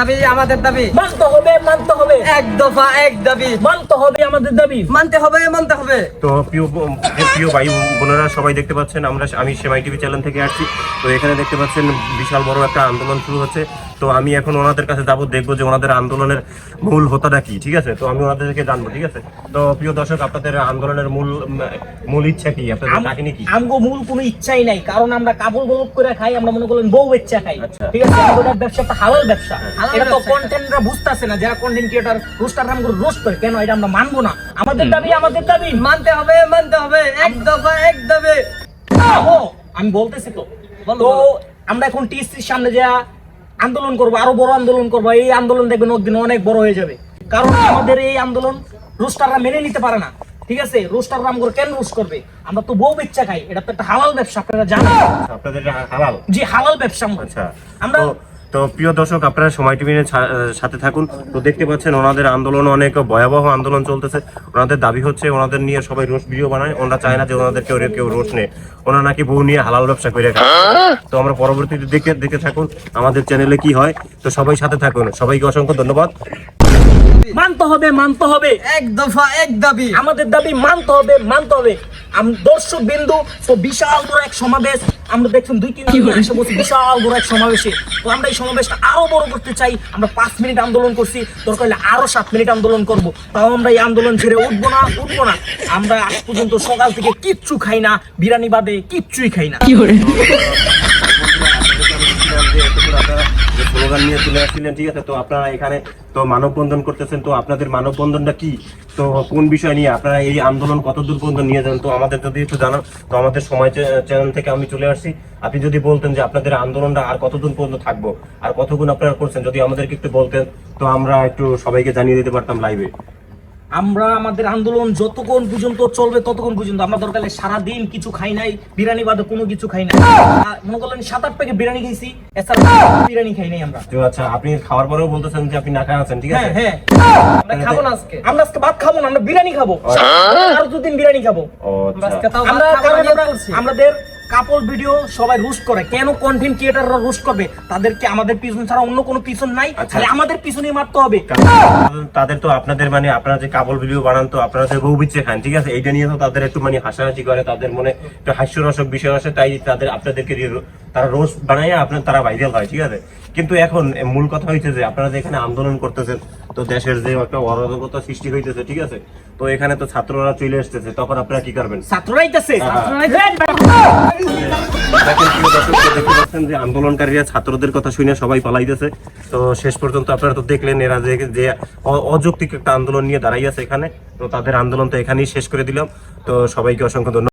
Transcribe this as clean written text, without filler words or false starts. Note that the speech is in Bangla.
দাবি আমাদের দাবি মানতে হবে এক দফা এক দাবি মানতে হবে আমাদের দাবি মানতে হবে। তো প্রিয় ভাই বোনেরা সবাই দেখতে পাচ্ছেন, আমি সেমাই টিভি চ্যানেল থেকে আসছি। তো এখানে দেখতে পাচ্ছেন বিশাল বড় একটা আন্দোলন শুরু হচ্ছে। তো আমি এখন ওনাদের কাছে যাবো, দেখবো যে ওনাদের আন্দোলনের মূল হোতাটা কি। ঠিক আছে, তো আমি ওনাদেরকে জানবো। ঠিক আছে, তো প্রিয় দর্শক, আপনাদের আন্দোলনের মূল ইচ্ছা কি, আপনাদের কাহিনী কি? আমগো মূল কোনো ইচ্ছাই নাই, কারণ আমরা কাবুল গোলক করে খাই, আমরা মনে করলেন বউ ইচ্ছা খাই। ঠিক আছে, আমাদের ব্যবসাটা হালাল ব্যবসা। এটা তো কন্টেন্টরা বুঝতাছে না, যারা কন্টেন্ট ক্রিয়েটর রোস্টার নাম করে রোস্ট করে, কেন এটা আমরা মানবো না। আমাদের দাবি মানতে হবে এক দফা এক দাবি। আমি বলতেছি তো আমরা এখন টিএসসির সামনে যা আন্দোলন করবো, আরো বড় আন্দোলন করবো। এই আন্দোলন দেখবেন একদিন অনেক বড় হয়ে যাবে, কারণ আমাদের এই আন্দোলন রোস্টাররা মেনে নিতে পারে না। ঠিক আছে, রোস্টাররা আমগো কেন রোস্ট করবে? আমরা তো বউ ইচ্ছা খাই, এটা তো একটা হালাল ব্যবসা, আপনারা জানেন। আপনাদের হালাল? জি, হালাল ব্যবসা। আচ্ছা, আমরা তো প্রিয় দর্শক, আপনারা সময় টিভির সাথে থাকুন। তো দেখতে পাচ্ছেন ওনাদের আন্দোলন অনেক ভয়াবহ আন্দোলন চলতেছে। ওনাদের দাবি হচ্ছে, ওনাদের নিয়ে সবাই রোস্ট ভিডিও বানায়, ওনারা চায় না যে ওনাদের কেউ রোস্ট নেয়। ওনারা নাকি বউ নিয়ে হালাল ব্যবসা করে খায়। তো আমরা পরবর্তীতে দেখে থাকুন আমাদের চ্যানেলে কি হয়। তো সবাই সাথে থাকুন, সবাইকে অসংখ্য ধন্যবাদ। মানতে হবে এক দফা এক দাবি। আমাদের দাবি মানতে হবে। দর্শক বিন্দু, তো বিশাল বড় এক সমাবেশ আমরা দেখছেন, 2-3 দিন এসে বসে বিশাল বড় এক সমাবেশে। তো আমরা এই সমাবেশটা আরো বড় করতে চাই। আমরা 5 মিনিট আন্দোলন করছি, দরকার হলে আরো 7 মিনিট আন্দোলন করব। তাও আমরা এই আন্দোলন ছেড়ে উঠবো না। আমরা আজ পর্যন্ত সকাল থেকে কিচ্ছু খাই না, বিরিয়ানি বাদে কিচ্ছুই খাই না। স্লোগান নিয়ে চলে আসছিলেন, ঠিক আছে, তো আপনারা এখানে তো মানববন্ধন করতেছেন। তো আপনাদের মানববন্ধনটা কি, তো কোন বিষয় নিয়ে আপনারা এই আন্দোলন কতদূর পর্যন্ত নিয়ে যান, তো আমাদের যদি একটু জানান। তো আমাদের সময় চ্যানেল থেকে আমি চলে আসছি, আপনি যদি বলতেন যে আপনাদের আন্দোলনটা আর কতদিন পর্যন্ত থাকবো, আর কতক্ষণ আপনারা করছেন, যদি আমাদেরকে একটু বলতেন, তো আমরা একটু সবাইকে জানিয়ে দিতে পারতাম লাইভে। আমরা আমাদের আন্দোলন যতক্ষণ পর্যন্ত চলবে ততক্ষণ পর্যন্ত আমরা দরকারে সারাদিন কিছু খাই নাই, বিরিয়ানি বাদে কোনো কিছু খাই নাই। মনে করলেন 7-8 প্যাকেট বিরিয়ানি খাইছি, এছাড়া বিরিয়ানি খাই নাই আমরা। আচ্ছা, আপনি খাওয়ার পরেও বলতেছেন যে আপনি না খায় আছেন, ঠিক আছে? হ্যাঁ, আমরা খাবো না আজকে। আমরা আজকে ভাত খাবো না, আমরা বিরিয়ানি খাবো, আর 2 দিন বিরিয়ানি খাবো। আজকে তাও আমাদের কাপল ভিডিও সবাই রোস্ট করে, কেন কন্টেন্ট ক্রিয়েটররা রোস্ট করবে? তাদেরকে আমাদের পিছন ছাড়া অন্য কোনো পিছন নাই, খালি আমাদের পিছনে মারতে হবে। তাদের তো আপনাদের মানে আপনারা যে কাপল ভিডিও বানান, তো আপনারা যে বউ বিচ্ছে খান, ঠিক আছে, এইটা নিয়ে তো তাদের একটু মানে হাসাহাসি করে, তাদের মনে একটু হাস্যরসক বিষয় আসে, তাই আপনাদেরকে তারা রোস্ট বানায় তারা ভাইরাল হয়, ঠিক আছে। কিন্তু এখন মূল কথা হইছে যে আপনারা যে এখানে আন্দোলন করতেছেন, তো দেশের যে একটা অরাজকতা সৃষ্টি হইতেছে, ঠিক আছে, তো এখানে তো ছাত্ররা চলে আসতেছে, তখন আপনারা কি করবেন? দেখতে পাচ্ছেন যে আন্দোলনকারীরা ছাত্রদের কথা শুনে সবাই পালাইতেছে। তো শেষ পর্যন্ত আপনারা তো দেখলেন এরা যে অযৌক্তিক একটা আন্দোলন নিয়ে দাঁড়াইয়াছে এখানে। তো তাদের আন্দোলন তো এখানেই শেষ করে দিলাম। তো সবাইকে অসংখ্য ধন্যবাদ।